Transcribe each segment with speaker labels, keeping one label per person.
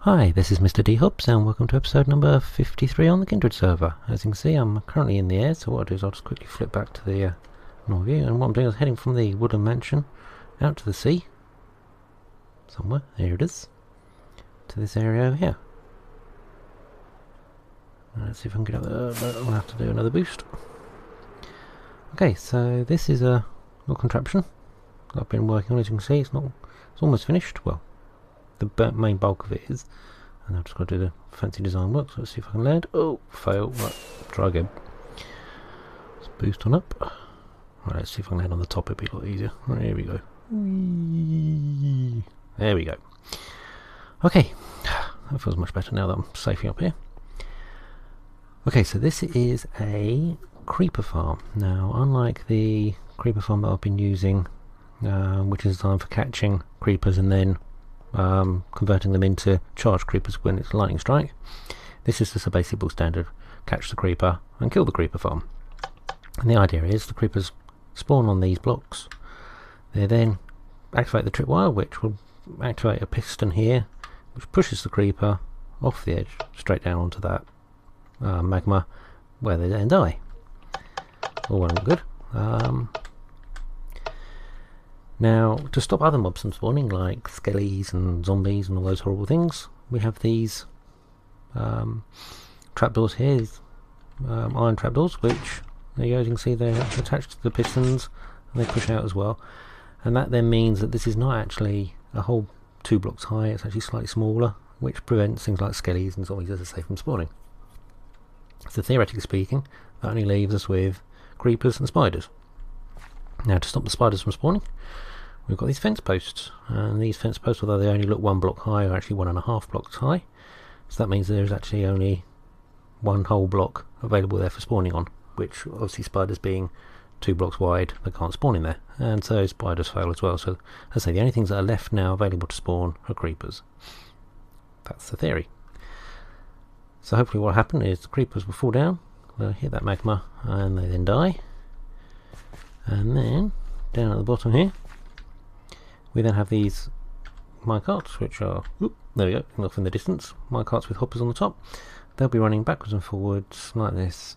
Speaker 1: Hi, this is mrdhobbs and welcome to episode number 53 on the Kindred server. As you can see, I'm currently in the air, so what I'll do is I'll just quickly flip back to the normal view, and what I'm doing is heading from the wooden mansion out to the sea. Somewhere, there it is. To this area over here. Let's see if I can get up there, but I'll have to do another boost. Okay, so this is a little contraption I've been working on. As you can see, it's almost finished. Well, the main bulk of it is, and I've just got to do the fancy design work. So let's see if I can land. Oh, fail. Right, try again. Let's boost on up. Right, let's see if I can land on the top. It'll be a lot easier. Right, here we go. Whee. There we go. Okay, that feels much better now that I'm safely up here. Okay, so this is a creeper farm. Now, unlike the creeper farm that I've been using, which is designed for catching creepers and then converting them into charged creepers when it's a lightning strike, this is just a basic bull standard: catch the creeper and kill the creeper farm. And the idea is the creepers spawn on these blocks. They then activate the tripwire, which will activate a piston here, which pushes the creeper off the edge straight down onto that magma, where they then die. All well and good. Now, to stop other mobs from spawning, like skellies and zombies and all those horrible things, we have these trapdoors here, these iron trapdoors, which, there you go, as you can see, they're attached to the pistons and they push out as well. And that then means that this is not actually a whole 2 blocks high, it's actually slightly smaller, which prevents things like skellies and zombies, as I say, from spawning. So theoretically speaking, that only leaves us with creepers and spiders. Now, to stop the spiders from spawning, we've got these fence posts, and these fence posts, although they only look 1 block high, are actually 1.5 blocks high. So that means there's actually only 1 whole block available there for spawning on, which obviously spiders being 2 blocks wide, they can't spawn in there, and so spiders fail as well. So as I say, the only things that are left now available to spawn are creepers. That's the theory. So hopefully what will happen is the creepers will fall down, they'll hit that magma, and they then die. And then down at the bottom here, we then have these minecarts, which are, there we go, off in the distance, minecarts with hoppers on the top. They'll be running backwards and forwards like this,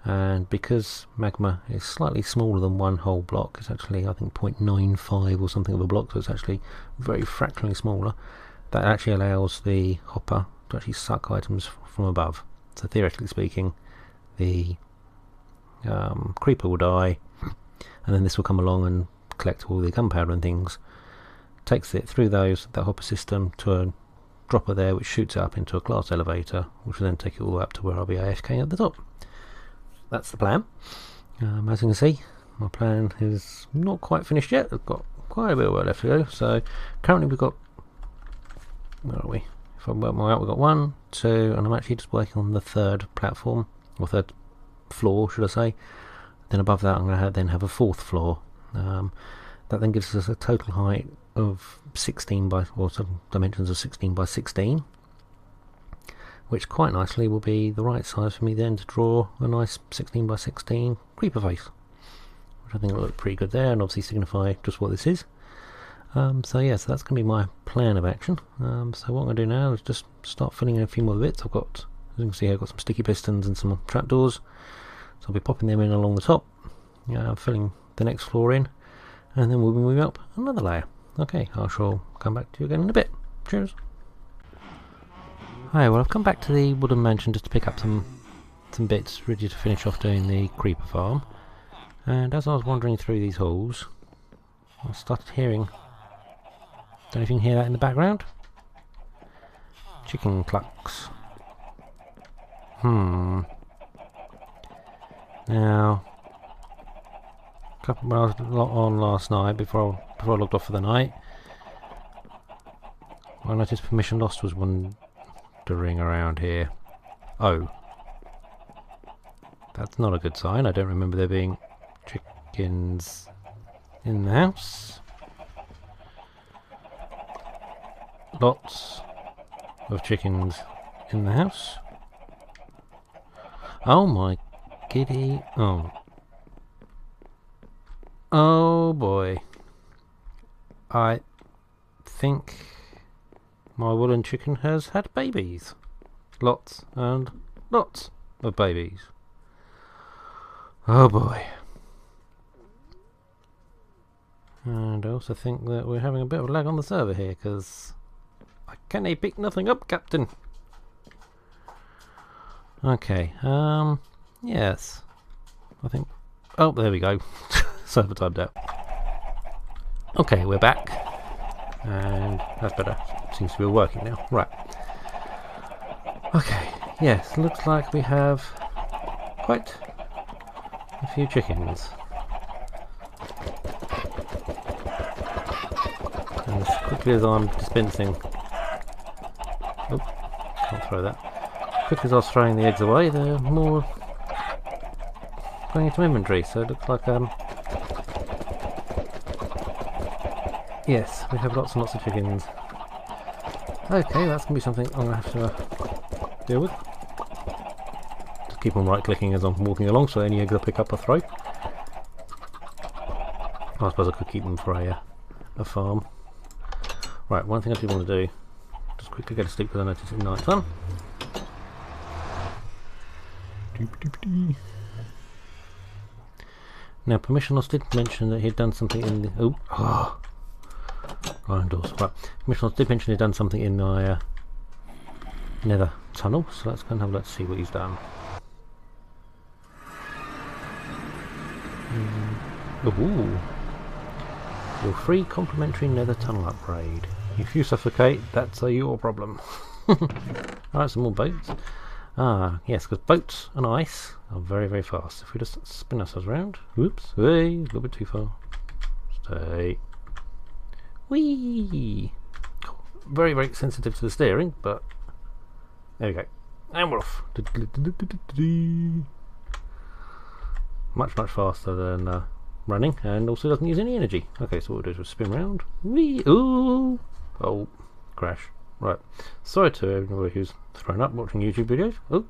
Speaker 1: and because magma is slightly smaller than 1 whole block, it's actually, I think, 0.95 or something of a block, so it's actually very fractionally smaller. That actually allows the hopper to actually suck items from above. So theoretically speaking, the creeper will die, and then this will come along and collect all the gunpowder and things, takes it through that hopper system to a dropper there, which shoots it up into a glass elevator, which will then take it all up to where I'll be AFK at the top. That's the plan. As you can see, my plan is not quite finished yet. I've got quite a bit of work left to go. So currently we've got, where are we? If I work my out, we've got 1, 2, and I'm actually just working on the 3rd platform, or 3rd floor, should I say. Then above that I'm going to then have a 4th floor. That then gives us a total height of 16 by, or some dimensions of 16 by 16, which quite nicely will be the right size for me then to draw a nice 16 by 16 creeper face, which I think will look pretty good there, and obviously signify just what this is. So yeah, so that's going to be my plan of action. So what I'm going to do now is just start filling in a few more bits. I've got, as you can see, I've got some sticky pistons and some trapdoors, so I'll be popping them in along the top, filling the next floor in, and then we'll be moving up another layer. Okay, I shall come back to you again in a bit. Cheers. Hi, well, I've come back to the wooden mansion just to pick up some bits ready to finish off doing the creeper farm, and as I was wandering through these halls, I started hearing, don't know if you can hear that in the background? Chicken clucks. Now, when I was on last night, before I logged off for the night, I noticed PermissionLost was wandering around here. Oh. That's not a good sign. I don't remember there being chickens in the house. Lots of chickens in the house. Oh my giddy. Oh boy. I think my woolen chicken has had babies. Lots and lots of babies. Oh boy. And I also think that we're having a bit of lag on the server here, because I can't pick nothing up, Captain. Okay, yes. I think... Oh, there we go. Server timed out. Okay, we're back. And that's better. Seems to be working now. Right. Okay, yes, looks like we have quite a few chickens. And as quickly as I'm dispensing... Oh, can't throw that. As quickly as I was throwing the eggs away, they're more going into inventory, so it looks like... Yes, we have lots and lots of chickens. Okay, that's going to be something I'm going to have to deal with. Just keep on right clicking as I'm walking along, so any eggs I pick up I throw. I suppose I could keep them for a farm. Right, one thing I do want to do, just quickly go to sleep because I notice it's night time. Now, PermissionLost did mention that he'd done something in the... Iron doors. Right, PermissionLost did mention he'd done something in my nether tunnel, so let's go and have a look to see what he's done. Ooh. Your free complimentary nether tunnel upgrade. If you suffocate, that's your problem. Alright, some more boats. Ah, yes, because boats and ice are very, very fast. If we just spin ourselves around. Whoops, hey, a little bit too far. Stay. Whee! Very, very sensitive to the steering, but there we go. And we're off. Much, much faster than running, and also doesn't use any energy. Okay, so what we'll do is we'll spin around. Whee! Ooh! Oh, crash. Right. Sorry to everyone who's thrown up watching YouTube videos. Oh!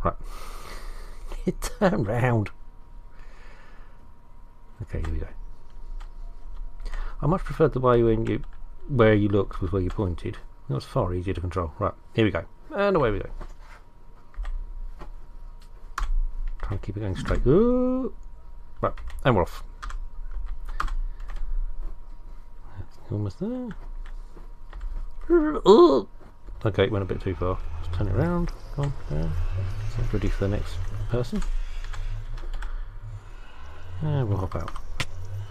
Speaker 1: Right. Turn round. Okay, here we go. I much preferred the way when where you looked was where you pointed. It was far easier to control. Right, here we go. And away we go. Try and keep it going straight. Ooh. Right, and we're off. Almost there. Ooh. Okay, it went a bit too far. Let's turn it around. Come on, there. So it's ready for the next person. And we'll hop out.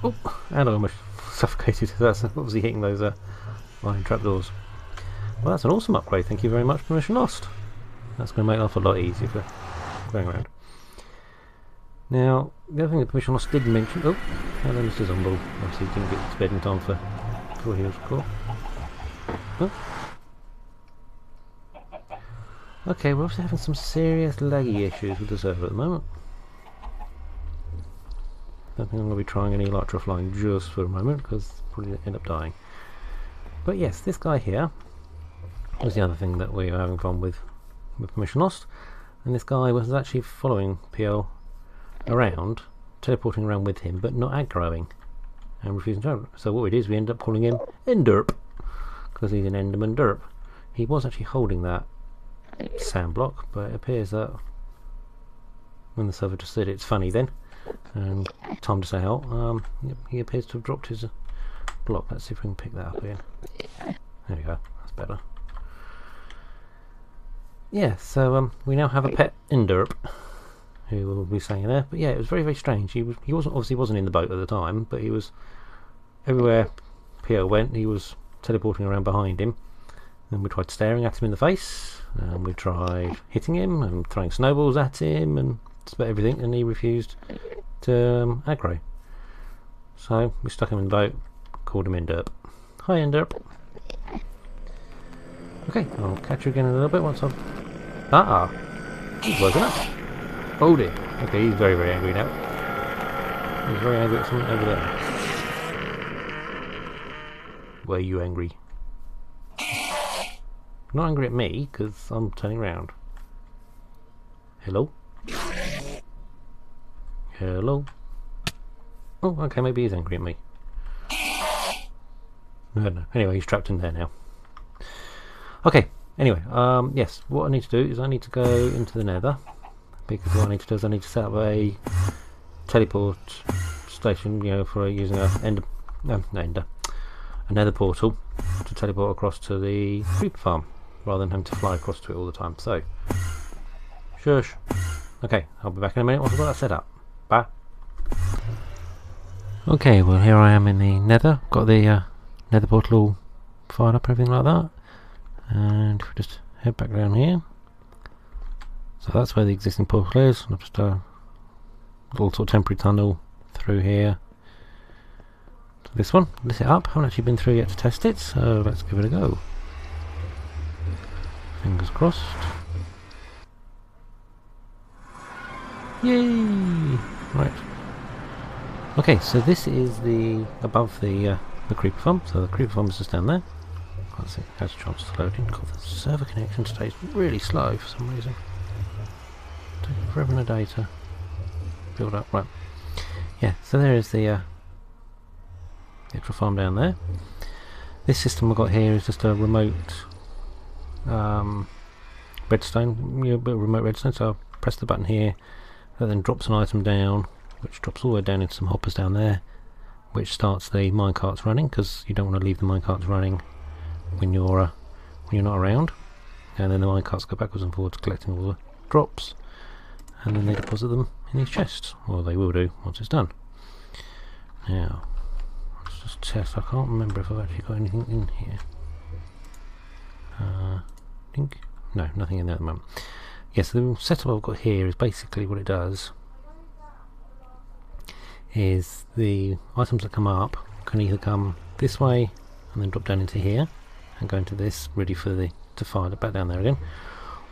Speaker 1: Oh, and I almost suffocated. That's obviously hitting those iron trapdoors. Well, that's an awesome upgrade. Thank you very much, PermissionLost. That's going to make life a lot easier for going around. Now, the other thing that PermissionLost did mention... Oh, and then Mr. Zombo. Obviously, he didn't get to bed in time for what he was called. Oh. Okay, we're obviously having some serious laggy issues with the server at the moment. I don't think I'm going to be trying any Elytra flying just for a moment, because probably end up dying. But yes, this guy here was the other thing that we were having fun with PermissionLost, and this guy was actually following PL around, teleporting around with him, but not aggroing and refusing to. So what we did is we ended up calling him Enderp, because he's an Enderman Derp. He was actually holding that sand block, but it appears that when the server just said it's funny then, and time to say out, he appears to have dropped his block. Let's see if we can pick that up again. There we go, that's better. Yeah, so we now have a pet Enderp who will be staying there. But yeah, it was very, very strange. He wasn't in the boat at the time, but he was everywhere Pierre went. He was teleporting around behind him. And we tried staring at him in the face, and we tried hitting him and throwing snowballs at him and just about everything, and he refused to aggro. So we stuck him in the boat, called him Enderp. Hi Enderp. Okay, I'll catch you again in a little bit once I've... he's woken up. Oh dear. Okay, he's very, very angry now. He's very angry at something over there. Were you angry? Not angry at me, because I'm turning around. Hello? Hello? Oh, okay, maybe he's angry at me. I don't know. Anyway, he's trapped in there now. Okay, anyway, yes, what I need to do is I need to go into the nether, because what I need to do is I need to set up a teleport station, you know, for using a nether portal to teleport across to the creeper farm, rather than having to fly across to it all the time. So, shush. Okay, I'll be back in a minute once I've got that set up. Bye. Okay, well here I am in the nether, got the nether portal all fired up and everything like that, and if we just head back down here, so that's where the existing portal is, and I've just a little sort of temporary tunnel through here to this one, lit it up. Haven't actually been through yet to test it, so let's give it a go. Fingers crossed. Yay! Right. Okay, so this is the above the creeper farm. So the creeper farm is just down there. Can't see. Has a chance to load in. God, the server connection stays really slow for some reason. Taking forever and a day to build up. Right. Yeah. So there is the actual farm down there. This system we've got here is just a remote redstone. Remote redstone. So I'll press the button here. That then drops an item down, which drops all the way down into some hoppers down there, which starts the minecarts running, because you don't want to leave the minecarts running when you're not around. And then the minecarts go backwards and forwards collecting all the drops, and then they deposit them in these chests, or they will do once it's done. Now, let's just test. I can't remember if I've actually got anything in here. No, nothing in there at the moment. Yes, the setup I've got here is basically what it does is the items that come up can either come this way and then drop down into here and go into this ready for to fire it back down there again,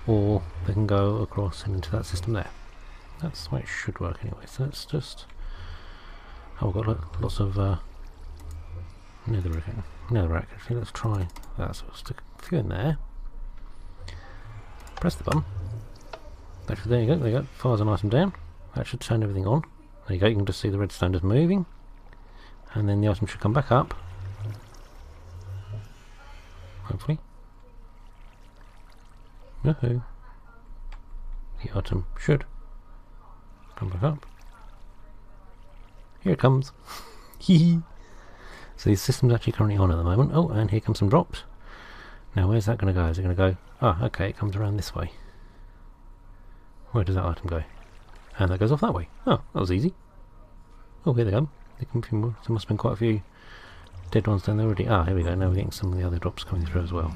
Speaker 1: or they can go across and into that system there. That's the way it should work anyway. So it's just we've got lots of netherrack actually. Let's try that. So I'll stick a few in there, press the button. Actually, there you go, fires an item down. That should turn everything on. There you go, you can just see the redstone just moving, and then the item should come back up, hopefully. The item should come back up. Here it comes. Hee. So the system's actually currently on at the moment. Oh, and here comes some drops. Now where's that going to go? Is it going to go? Ah, okay, it comes around this way. Where does that item go? And that goes off that way. Oh, that was easy. Oh, here they go. There must have been quite a few dead ones down there already. Ah, here we go. Now we're getting some of the other drops coming through as well.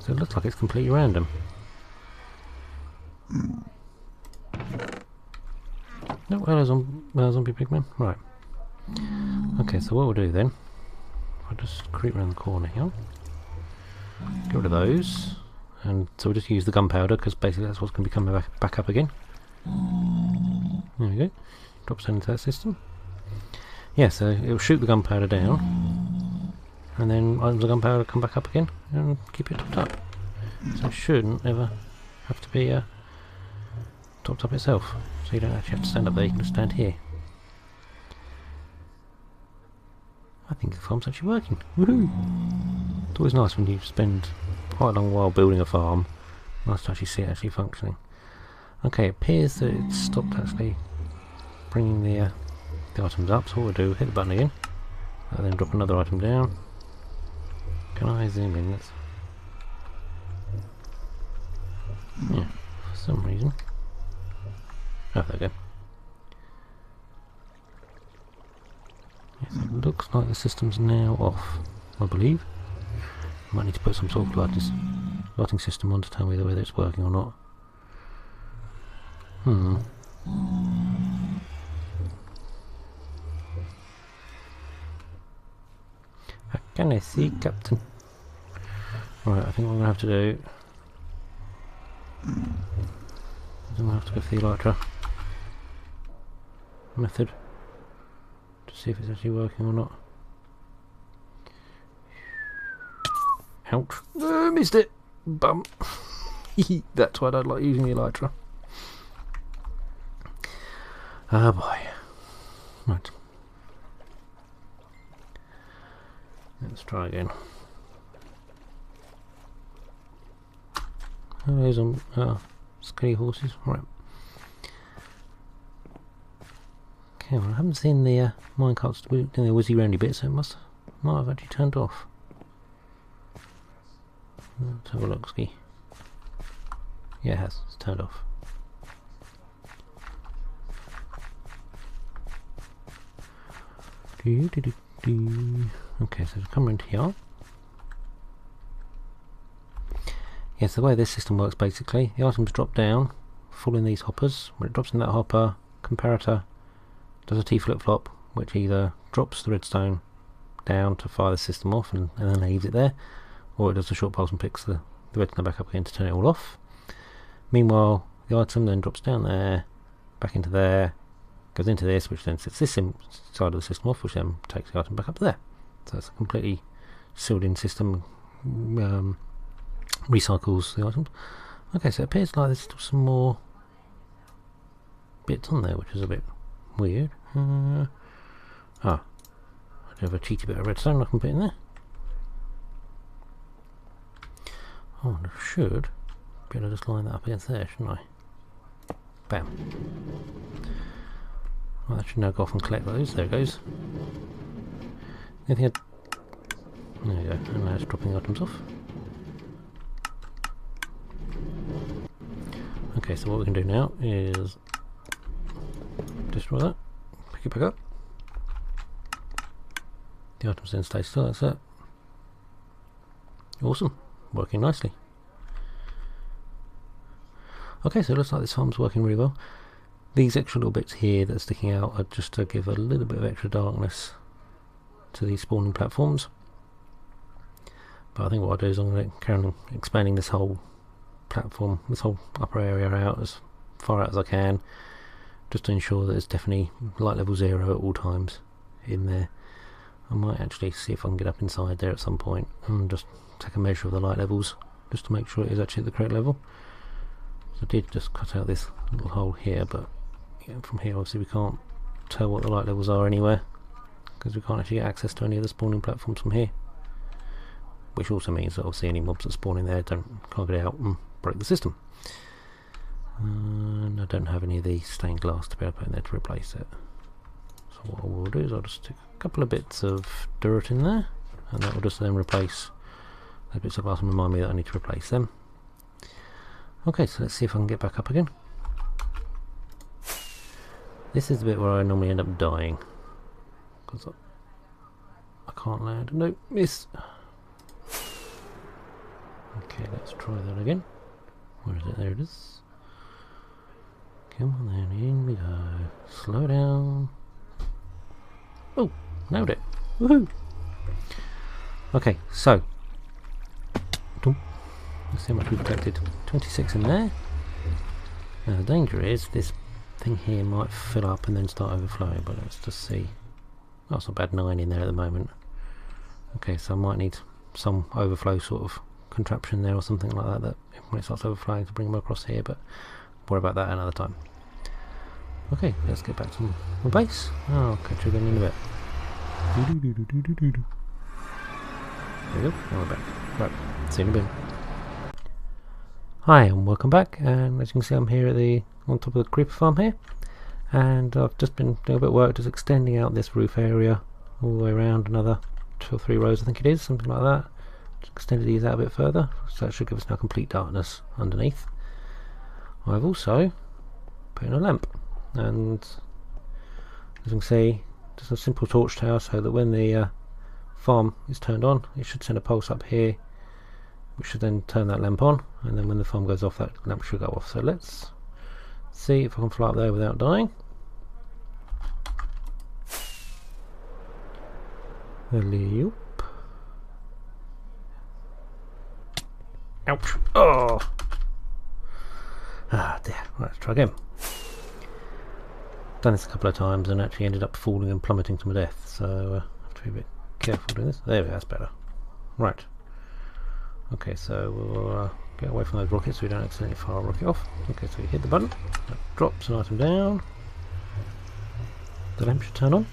Speaker 1: So it looks like it's completely random. No, hello zombie pigman. Right. Okay, so what we'll do then, I'll just creep around the corner here. Get rid of those. And so we'll just use the gunpowder, because basically that's what's going to be coming back up again. There we go. Drops down into that system. Yeah, so it'll shoot the gunpowder down, and then items of gunpowder come back up again and keep it topped up. So it shouldn't ever have to be topped up itself. So you don't actually have to stand up there, you can just stand here. I think the farm's actually working. Woohoo! It's always nice when you spend quite a long while building a farm. Nice to actually see it actually functioning. Okay, it appears that it's stopped actually bringing the items up, so what we'll do, hit the button again, and then drop another item down. Can I zoom in? That's yeah, for some reason. Oh, there we go. Yes, it looks like the system's now off, I believe. Might need to put some sort of lighting system on to tell me whether it's working or not. How can I see, Captain? Right, I think what I'm going to have to do, I'm going to have to go for the elytra method to see if it's actually working or not. Ouch. Missed it! Bum! That's why I don't like using the elytra. Ah boy. Right. Let's try again. Those are skelly horses. Right. Okay, well I haven't seen the minecarts doing the whizzy roundy bit, so it might have actually turned off. Let's have a look, ski. Yeah, it has. It's turned off. Okay, so come into here. Yes, the way this system works basically, the items drop down, fall in these hoppers. When it drops in that hopper, comparator does a T flip-flop, which either drops the redstone down to fire the system off and then leaves it there, or it does a short pulse and picks the redstone back up again to turn it all off. Meanwhile, the item then drops down there, back into there, goes into this, which then sets this side of the system off, which then takes the item back up there. So it's a completely sealed in system, recycles the items. Okay, so it appears like there's still some more bits on there, which is a bit weird. I do have a cheeky bit of redstone I can put in there. Oh, I should be able to just line that up against there, shouldn't I? Bam. Well, that should now go off and collect those. There it goes. Anything? There you go. And now it's dropping the items off. Okay, so what we can do now is destroy that, pick it back up. The items then stay still. That's it. Awesome. Working nicely. Okay, so it looks like this farm's working really well. These extra little bits here that are sticking out are just to give a little bit of extra darkness to these spawning platforms. But I think what I'll do is I'm going to carry on expanding this whole platform, this whole upper area out as far out as I can, just to ensure that it's definitely light level 0 at all times in there. I might actually see if I can get up inside there at some point and just take a measure of the light levels just to make sure it is actually at the correct level. So I did just cut out this little hole here, but yeah, from here obviously we can't tell what the light levels are anywhere because we can't actually get access to any of the spawning platforms from here, which also means that obviously any mobs that spawn in there can't get out and break the system. And I don't have any of the stained glass to be able to put in there to replace it. So what I will do is I'll just stick a couple of bits of dirt in there, and that will just then replace those bits of glass and remind me that I need to replace them. Okay, so let's see if I can get back up again. This is the bit where I normally end up dying because I can't land. No, miss. Okay, let's try that again. Where is it? There it is. Come on then, in we go. Slow down. Oh, nailed it. Woohoo! Okay, so let's see how much we've collected. 26 in there. Now the danger is this thing here might fill up and then start overflowing, but let's just see. Oh, it's not bad, 9 in there at the moment. Okay, so I might need some overflow sort of contraption there or something like that, that when it starts overflowing to bring them across here, but worry about that another time. Okay, let's get back to my base. I'll catch you again in a bit. There we go, now we're back. Right, see you in a bit. Hi and welcome back, and as you can see I'm here at on top of the creeper farm here, and I've just been doing a bit of work just extending out this roof area all the way around, another 2 or 3 rows I think it is, something like that. Just extended these out a bit further, so that should give us now complete darkness underneath. I've also put in a lamp, and as you can see, just a simple torch tower so that when the farm is turned on it should send a pulse up here, which should then turn that lamp on, and then when the farm goes off that lamp should go off. So let's see if I can fly up there without dying. Alley-oop. Ouch! Oh! Ah, dear. Right, let's try again. Done this a couple of times and actually ended up falling and plummeting to my death, so I have to be a bit careful doing this. There we go, that's better. Right. Okay, so we'll get away from those rockets so we don't accidentally fire a rocket off. Okay, so you hit the button, that drops an item down. The lamp should turn on.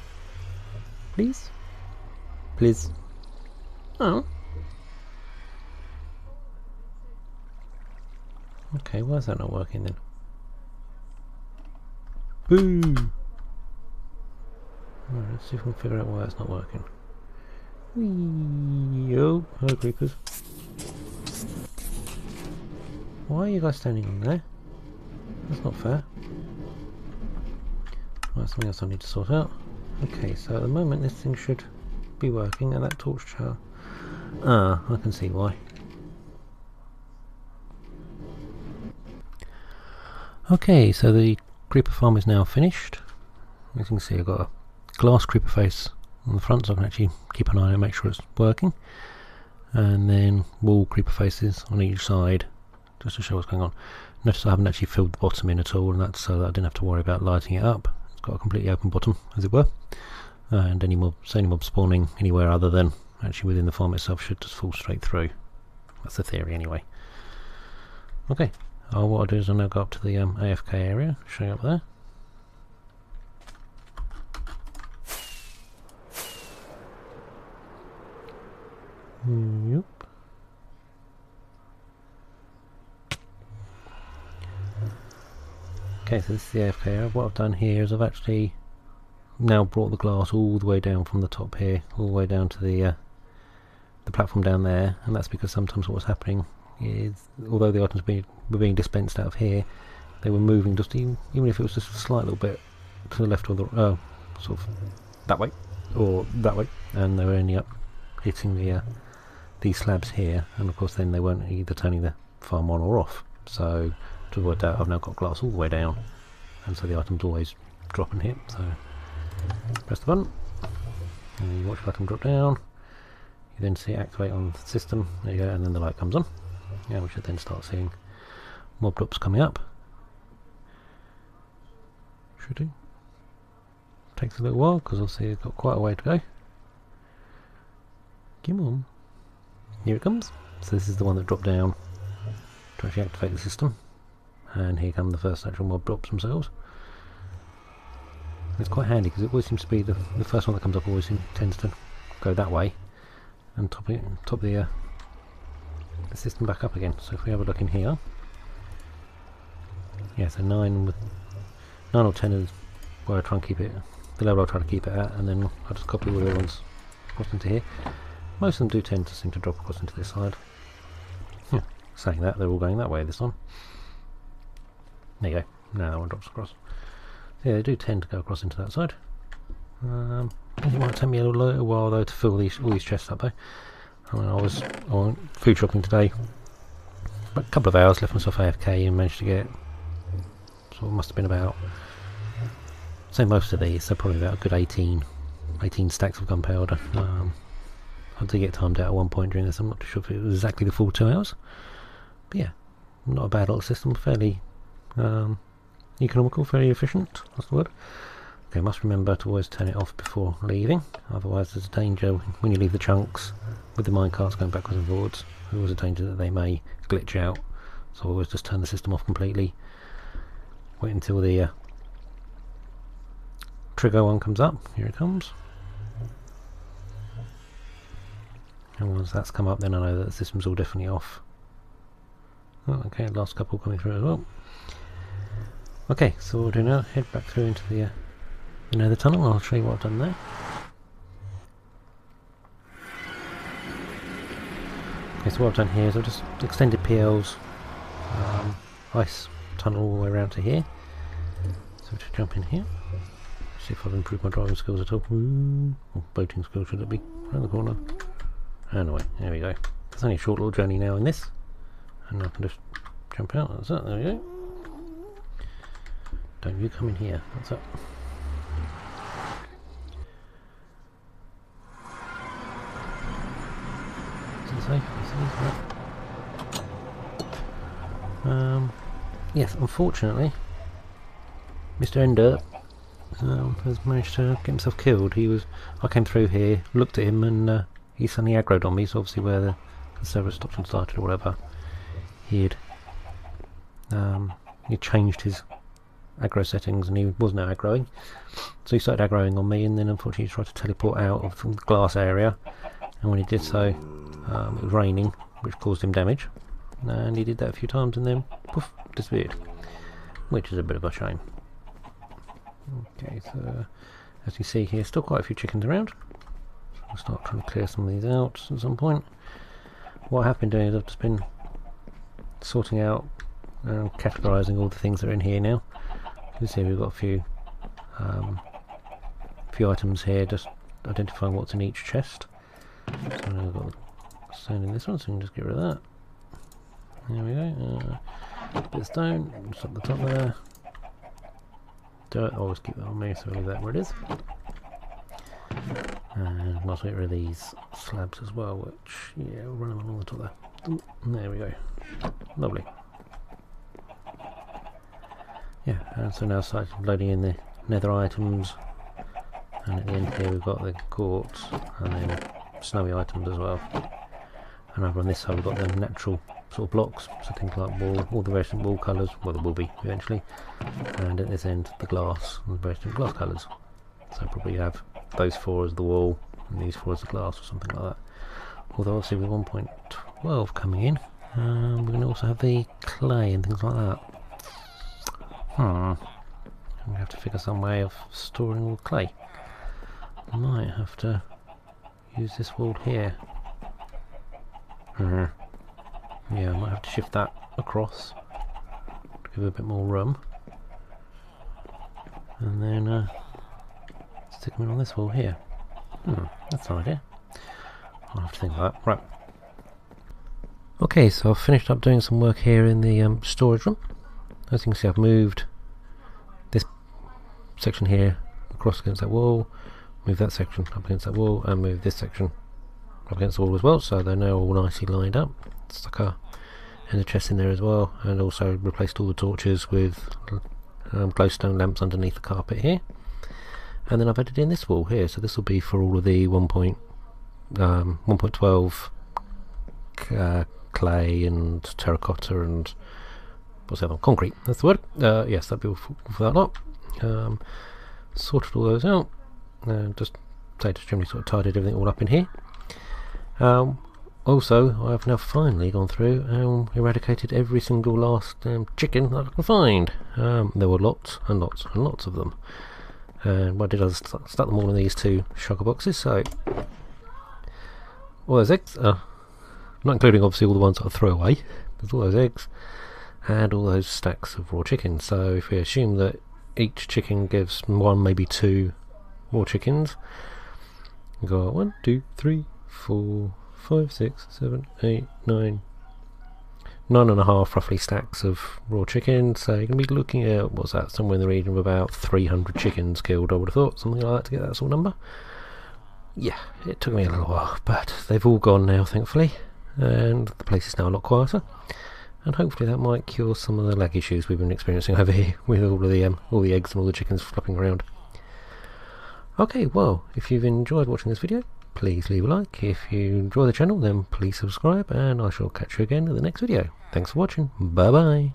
Speaker 1: Please? Please? Oh. Okay, why is that not working then? Boo! Alright, let's see if we can figure out why it's not working. Whee! Oh, hello creepers. Why are you guys standing on there? That's not fair. That's something else I need to sort out. Okay, so at the moment this thing should be working, and that torch char. Ah, I can see why. Okay, so the creeper farm is now finished. As you can see, I've got a glass creeper face on the front, so I can actually keep an eye on it and make sure it's working. And then wall creeper faces on each side, just to show what's going on. Notice I haven't actually filled the bottom in at all, and that's so that I didn't have to worry about lighting it up. It's got a completely open bottom, as it were. And any mob spawning anywhere other than actually within the farm itself should just fall straight through. That's the theory anyway. Okay, what I'll do is I'll now go up to the AFK area, show you up there. Yep. Okay, so this is the AFK area. What I've done here is I've actually now brought the glass all the way down from the top here, all the way down to the platform down there, and that's because sometimes what's happening is, although the items were being dispensed out of here, they were moving just even if it was just a slight little bit to the left or the sort of that way or that way, and they were ending up hitting these slabs here, and of course then they weren't either turning the farm on or off. So to avoid that, I've now got glass all the way down, and so the items always drop and hit. So press the button, and you watch the item drop down. You then see it activate on the system. There you go, and then the light comes on. Yeah, we should then start seeing mob drops coming up. Should do. Takes a little while because obviously it's got quite a way to go. Come on. Here it comes. So this is the one that dropped down to actually activate the system. And here come the first actual mob drops themselves. It's quite handy because it always seems to be the first one that comes up always tends to go that way and top the system back up again. So if we have a look in here, yeah, so 9 or 10 is where I try and keep it, the level I try to keep it at, and then I just copy all the other ones across into here. Most of them do tend to seem to drop across into this side. Yeah, saying that, they're all going that way this time. There you go, now that one drops across. So yeah, they do tend to go across into that side. It might take me a little while though to fill all these chests up though. I mean, I went food shopping today, a couple of hours, left myself AFK and managed to get, so it must have been about, say most of these, so probably about a good 18 stacks of gunpowder. I did get timed out at one point during this. I'm not too sure if it was exactly the full 2 hours, but yeah, not a bad little system, fairly economical, fairly efficient, that's the word. Okay, must remember to always turn it off before leaving, otherwise there's a danger when you leave the chunks with the minecarts going backwards and forwards. There's always a danger that they may glitch out, so always just turn the system off completely. Wait until the trigger one comes up. Here it comes. And once that's come up, then I know that the system's all definitely off. Oh, okay, last couple coming through as well. Okay, so what we'll do now, head back through into the nether tunnel. I'll show you what I've done there. Okay, so what I've done here is I've just extended PL's ice tunnel all the way around to here. So to jump in here, see if I've improved my driving skills at all. Ooh, or boating skills should it be, around the corner. Anyway, there we go. There's only a short little journey now in this, and I can just jump out. That's it, there we go. Don't you come in here, that's it. Safe. Yes, unfortunately, Mr. Ender has managed to get himself killed. I came through here, looked at him, and he suddenly aggroed on me. So obviously, where the server stopped and started or whatever, he changed his aggro settings, and he was now aggroing. So he started aggroing on me, and then unfortunately, he tried to teleport out of the glass area. And when he did so, it was raining, which caused him damage. and he did that a few times and then poof, disappeared, which is a bit of a shame. Okay, so as you see here, still quite a few chickens around. So I'll start trying to clear some of these out at some point. What I have been doing is I've just been sorting out and categorising all the things that are in here now. You can see we've got a few items here, just identifying what's in each chest. So now we've got stone in this one, so we can just get rid of that. There we go. Bit of stone, just up the top there. Dirt, I'll always keep that on me, so I'll leave that where it is. And might as well get rid of these slabs as well, which, yeah, we'll run them along the top there. Ooh, there we go. Lovely. Yeah, and so now started loading in the nether items, and at the end here we've got the quartz and then snowy items as well. And over on this side we've got the natural sort of blocks, so things like wool, all the various wool colours, well there will be eventually, and at this end the glass and the various different glass colours. So probably have those 4 as the wool and these 4 as the glass or something like that. Although obviously with 1.12 coming in, we're going to also have the clay and things like that. We have to figure some way of storing all the clay. I might have to use this wall here. Yeah, I might have to shift that across to give it a bit more room, and then stick them in on this wall here. That's an idea. I'll have to think of that. Right. Okay, so I've finished up doing some work here in the storage room. As you can see, I've moved this section here across against that wall, move that section up against that wall, and move this section up against the wall as well, so they're now all nicely lined up. Stuck a in the chest in there as well, and also replaced all the torches with glowstone lamps underneath the carpet here. And then I've added in this wall here, so this will be for all of the 1.12 clay and terracotta and what's the other one? Concrete, that's the word. Yes, that'll be for that lot. Sorted all those out, and just generally sort of tidied everything all up in here. Also, I've now finally gone through and eradicated every single last chicken that I can find. There were lots and lots and lots of them. And what I did was stuck them all in these 2 sugar boxes, so all those eggs, not including obviously all the ones that I throw away, there's all those eggs and all those stacks of raw chicken. So if we assume that each chicken gives 1, maybe 2 more chickens, we've got 1, 2, 3, 4, 5, 6, 7, 8, 9, 9.5 roughly stacks of raw chicken. So you're going to be looking at, what's that, somewhere in the region of about 300 chickens killed, I would have thought, something like that, to get that sort of number. Yeah, it took me a little while, but they've all gone now, thankfully, and the place is now a lot quieter, and hopefully that might cure some of the lag issues we've been experiencing over here with all the eggs and all the chickens flopping around. Okay, well, if you've enjoyed watching this video, please leave a like. If you enjoy the channel, then please subscribe, and I shall catch you again in the next video. Thanks for watching. Bye bye.